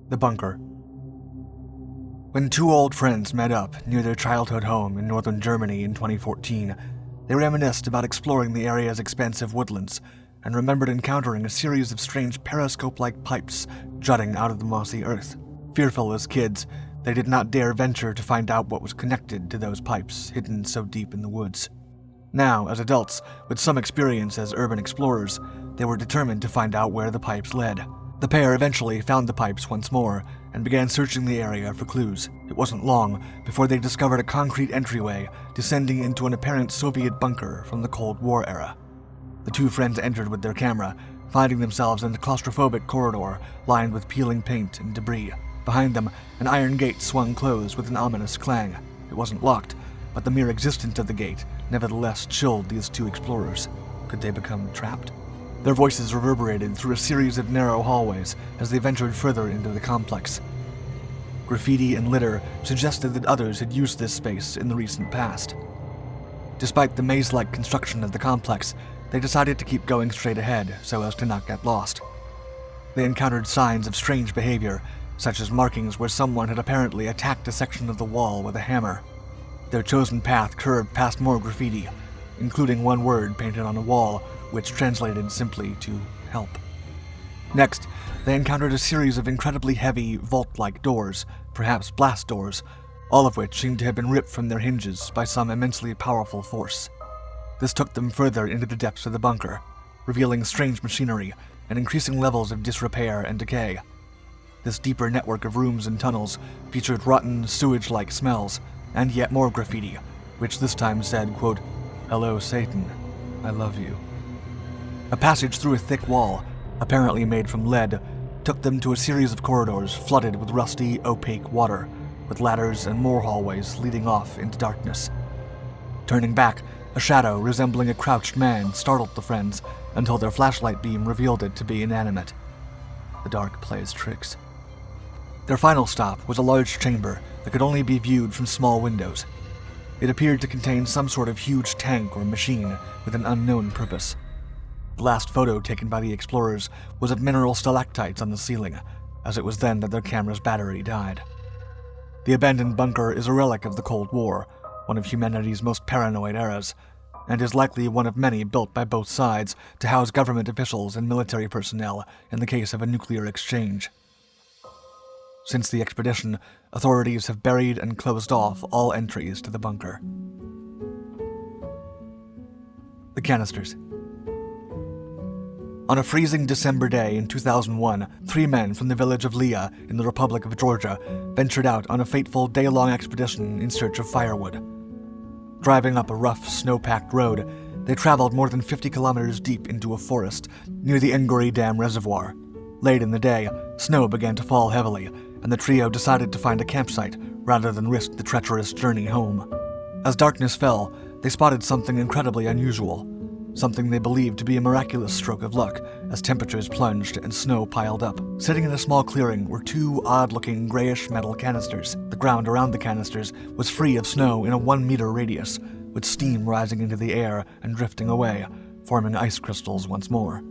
The bunker. When two old friends met up near their childhood home in northern Germany in 2014, they reminisced about exploring the area's expansive woodlands and remembered encountering a series of strange periscope-like pipes jutting out of the mossy earth. Fearful as kids, they did not dare venture to find out what was connected to those pipes hidden so deep in the woods. Now, as adults, with some experience as urban explorers, they were determined to find out where the pipes led. The pair eventually found the pipes once more and began searching the area for clues. It wasn't long before they discovered a concrete entryway descending into an apparent Soviet bunker from the Cold War era. The two friends entered with their camera, finding themselves in a claustrophobic corridor lined with peeling paint and debris. Behind them, an iron gate swung closed with an ominous clang. It wasn't locked, but the mere existence of the gate nevertheless chilled these two explorers. Could they become trapped? Their voices reverberated through a series of narrow hallways as they ventured further into the complex. Graffiti and litter suggested that others had used this space in the recent past. Despite the maze-like construction of the complex, they decided to keep going straight ahead so as to not get lost. They encountered signs of strange behavior, such as markings where someone had apparently attacked a section of the wall with a hammer. Their chosen path curved past more graffiti, including one word painted on a wall, which translated simply to help. Next, they encountered a series of incredibly heavy, vault-like doors, perhaps blast doors, all of which seemed to have been ripped from their hinges by some immensely powerful force. This took them further into the depths of the bunker, revealing strange machinery and increasing levels of disrepair and decay. This deeper network of rooms and tunnels featured rotten, sewage-like smells, and yet more graffiti, which this time said, quote, "Hello, Satan. I love you." A passage through a thick wall, apparently made from lead, took them to a series of corridors flooded with rusty, opaque water, with ladders and more hallways leading off into darkness. Turning back, a shadow resembling a crouched man startled the friends until their flashlight beam revealed it to be inanimate. The dark plays tricks. Their final stop was a large chamber that could only be viewed from small windows. It appeared to contain some sort of huge tank or machine with an unknown purpose. The last photo taken by the explorers was of mineral stalactites on the ceiling, as it was then that their camera's battery died. The abandoned bunker is a relic of the Cold War, one of humanity's most paranoid eras, and is likely one of many built by both sides to house government officials and military personnel in the case of a nuclear exchange. Since the expedition, authorities have buried and closed off all entries to the bunker. The Canisters. On a freezing December day in 2001, 3 men from the village of Leah in the Republic of Georgia ventured out on a fateful day-long expedition in search of firewood. Driving up a rough, snow-packed road, they traveled more than 50 kilometers deep into a forest near the Ngori Dam Reservoir. Late in the day, snow began to fall heavily, and the trio decided to find a campsite rather than risk the treacherous journey home. As darkness fell, they spotted something incredibly unusual. Something they believed to be a miraculous stroke of luck as temperatures plunged and snow piled up. Sitting in a small clearing were 2 odd-looking grayish metal canisters. The ground around the canisters was free of snow in a 1-meter radius, with steam rising into the air and drifting away, forming ice crystals once more.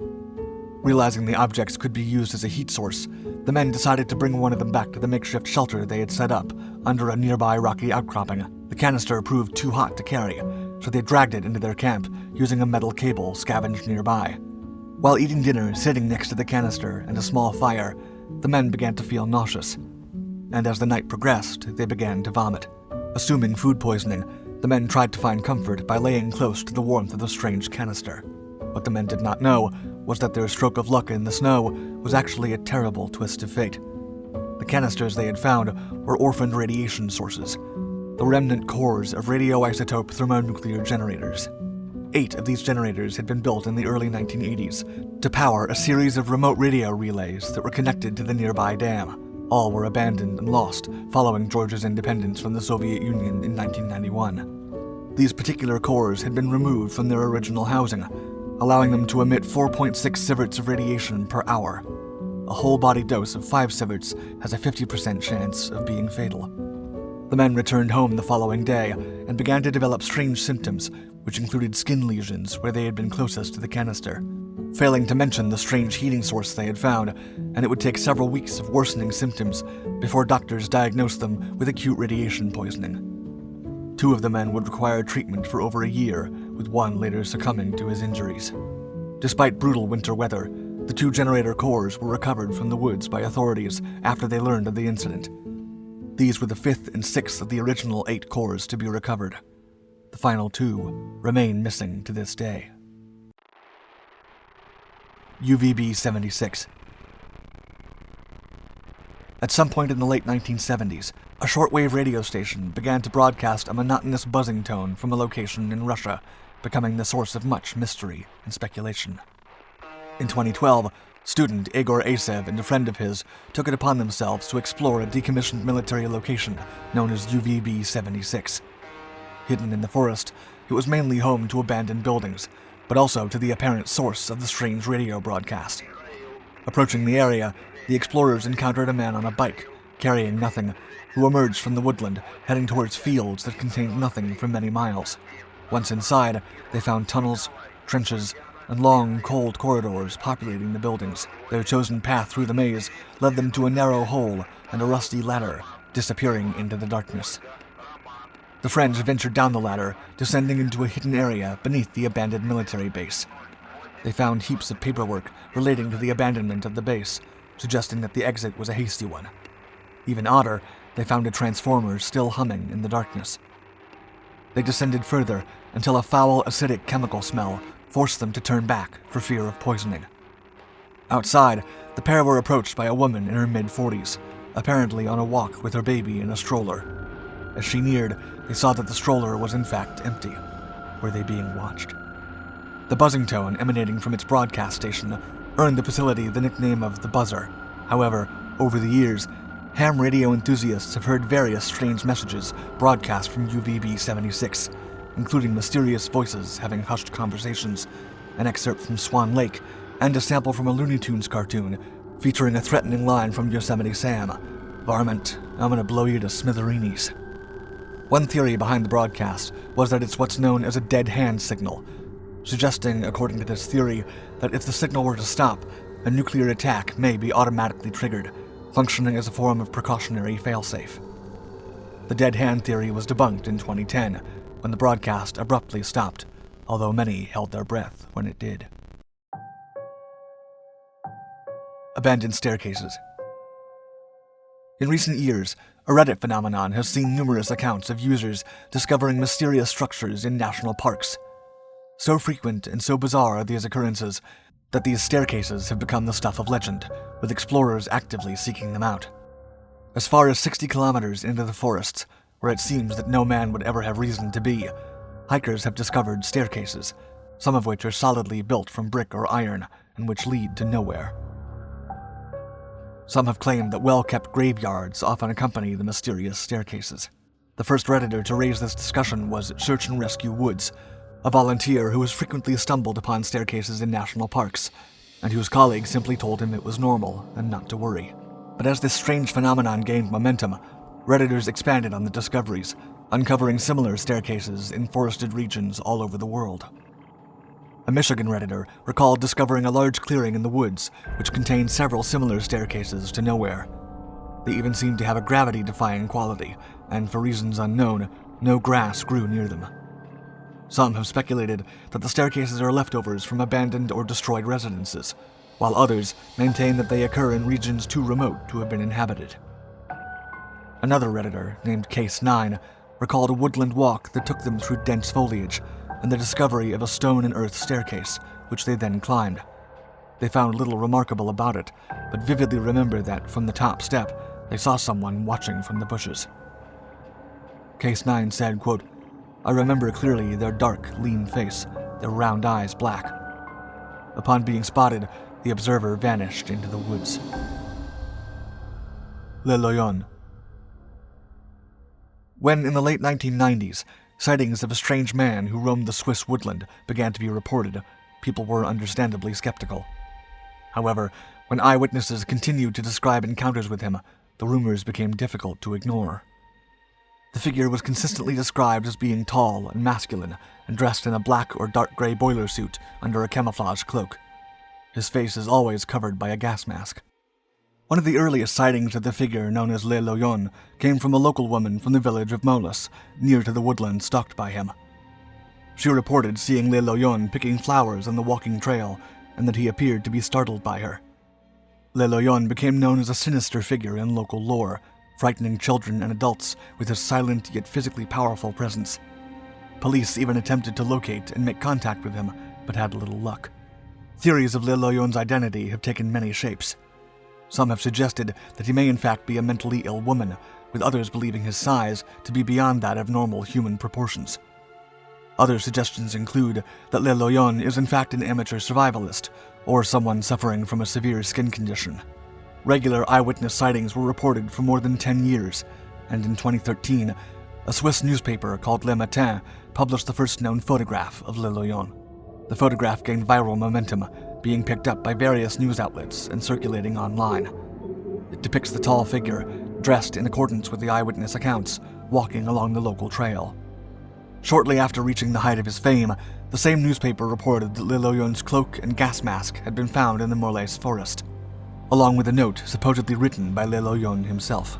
Realizing the objects could be used as a heat source, the men decided to bring one of them back to the makeshift shelter they had set up under a nearby rocky outcropping. The canister proved too hot to carry, so they dragged it into their camp using a metal cable scavenged nearby. While eating dinner sitting next to the canister and a small fire, the men began to feel nauseous, and as the night progressed, they began to vomit. Assuming food poisoning, the men tried to find comfort by laying close to the warmth of the strange canister. What the men did not know was that their stroke of luck in the snow was actually a terrible twist of fate. The canisters they had found were orphaned radiation sources, the remnant cores of radioisotope thermonuclear generators. 8 of these generators had been built in the early 1980s to power a series of remote radio relays that were connected to the nearby dam. All were abandoned and lost following Georgia's independence from the Soviet Union in 1991. These particular cores had been removed from their original housing, allowing them to emit 4.6 sieverts of radiation per hour. A whole-body dose of 5 sieverts has a 50% chance of being fatal. The men returned home the following day and began to develop strange symptoms, which included skin lesions where they had been closest to the canister, failing to mention the strange heating source they had found, and it would take several weeks of worsening symptoms before doctors diagnosed them with acute radiation poisoning. 2 of the men would require treatment for over a year, with one later succumbing to his injuries. Despite brutal winter weather, the 2 generator cores were recovered from the woods by authorities after they learned of the incident. These were the 5th and 6th of the original 8 cores to be recovered. The final 2 remain missing to this day. UVB-76. At some point in the late 1970s, a shortwave radio station began to broadcast a monotonous buzzing tone from a location in Russia, becoming the source of much mystery and speculation. In 2012, student Igor Asev and a friend of his took it upon themselves to explore a decommissioned military location known as UVB-76. Hidden in the forest, it was mainly home to abandoned buildings, but also to the apparent source of the strange radio broadcast. Approaching the area, the explorers encountered a man on a bike, carrying nothing, who emerged from the woodland, heading towards fields that contained nothing for many miles. Once inside, they found tunnels, trenches, and long, cold corridors populating the buildings. Their chosen path through the maze led them to a narrow hole and a rusty ladder, disappearing into the darkness. The friends ventured down the ladder, descending into a hidden area beneath the abandoned military base. They found heaps of paperwork relating to the abandonment of the base, suggesting that the exit was a hasty one. Even odder, they found a transformer still humming in the darkness. They descended further until a foul, acidic chemical smell forced them to turn back for fear of poisoning. Outside, the pair were approached by a woman in her mid-40s, apparently on a walk with her baby in a stroller. As she neared, they saw that the stroller was in fact empty. Were they being watched? The buzzing tone emanating from its broadcast station earned the facility the nickname of the Buzzer. However, over the years, ham radio enthusiasts have heard various strange messages broadcast from UVB-76, including mysterious voices having hushed conversations, an excerpt from Swan Lake, and a sample from a Looney Tunes cartoon featuring a threatening line from Yosemite Sam, "Varmint, I'm gonna blow you to smithereens." One theory behind the broadcast was that it's what's known as a dead hand signal, suggesting, according to this theory, that if the signal were to stop, a nuclear attack may be automatically triggered, functioning as a form of precautionary failsafe. The dead hand theory was debunked in 2010, when the broadcast abruptly stopped, although many held their breath when it did. Abandoned staircases. In recent years, a Reddit phenomenon has seen numerous accounts of users discovering mysterious structures in national parks. So frequent and so bizarre are these occurrences that these staircases have become the stuff of legend, with explorers actively seeking them out. As far as 60 kilometers into the forests, where it seems that no man would ever have reason to be, hikers have discovered staircases, some of which are solidly built from brick or iron and which lead to nowhere. Some have claimed that well-kept graveyards often accompany the mysterious staircases. The first Redditor to raise this discussion was Search and Rescue Woods, a volunteer who has frequently stumbled upon staircases in national parks, and whose colleagues simply told him it was normal and not to worry. But as this strange phenomenon gained momentum, Redditors expanded on the discoveries, uncovering similar staircases in forested regions all over the world. A Michigan Redditor recalled discovering a large clearing in the woods which contained several similar staircases to nowhere. They even seemed to have a gravity-defying quality, and for reasons unknown, no grass grew near them. Some have speculated that the staircases are leftovers from abandoned or destroyed residences, while others maintain that they occur in regions too remote to have been inhabited. Another Redditor, named Case 9, recalled a woodland walk that took them through dense foliage and the discovery of a stone and earth staircase, which they then climbed. They found little remarkable about it, but vividly remember that from the top step, they saw someone watching from the bushes. Case 9 said, quote, "I remember clearly their dark, lean face, their round eyes black. Upon being spotted, the observer vanished into the woods." Le Loyon. When, in the late 1990s, sightings of a strange man who roamed the Swiss woodland began to be reported, people were understandably skeptical. However, when eyewitnesses continued to describe encounters with him, the rumors became difficult to ignore. The figure was consistently described as being tall and masculine and dressed in a black or dark gray boiler suit under a camouflage cloak. His face is always covered by a gas mask. One of the earliest sightings of the figure, known as Le Loyon, came from a local woman from the village of Molas, near to the woodlands stalked by him. She reported seeing Le Loyon picking flowers on the walking trail, and that he appeared to be startled by her. Le Loyon became known as a sinister figure in local lore, frightening children and adults with his silent yet physically powerful presence. Police even attempted to locate and make contact with him, but had little luck. Theories of Le Loyon's identity have taken many shapes. Some have suggested that he may in fact be a mentally ill woman, with others believing his size to be beyond that of normal human proportions. Other suggestions include that Le Loyon is in fact an amateur survivalist, or someone suffering from a severe skin condition. Regular eyewitness sightings were reported for more than 10 years, and in 2013, a Swiss newspaper called Le Matin published the first known photograph of Le Loyon. The photograph gained viral momentum, being picked up by various news outlets and circulating online. It depicts the tall figure, dressed in accordance with the eyewitness accounts, walking along the local trail. Shortly after reaching the height of his fame, the same newspaper reported that Le Loyon's cloak and gas mask had been found in the Morlaix forest, along with a note supposedly written by Le Loyon himself.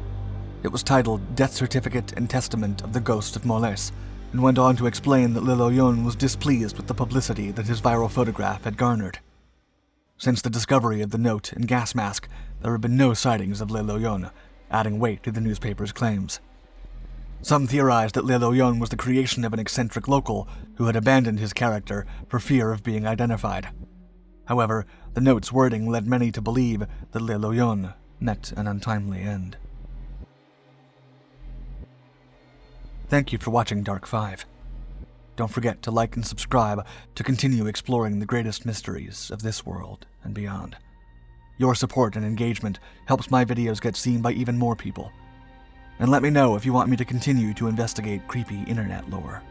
It was titled Death Certificate and Testament of the Ghost of Morlaix, and went on to explain that Le Loyon was displeased with the publicity that his viral photograph had garnered. Since the discovery of the note and gas mask, there have been no sightings of Le Loyon, adding weight to the newspaper's claims. Some theorized that Le Loyon was the creation of an eccentric local who had abandoned his character for fear of being identified. However, the note's wording led many to believe that Le Loyon met an untimely end. Thank you for watching Dark 5. Don't forget to like and subscribe to continue exploring the greatest mysteries of this world and beyond. Your support and engagement helps my videos get seen by even more people. And let me know if you want me to continue to investigate creepy internet lore.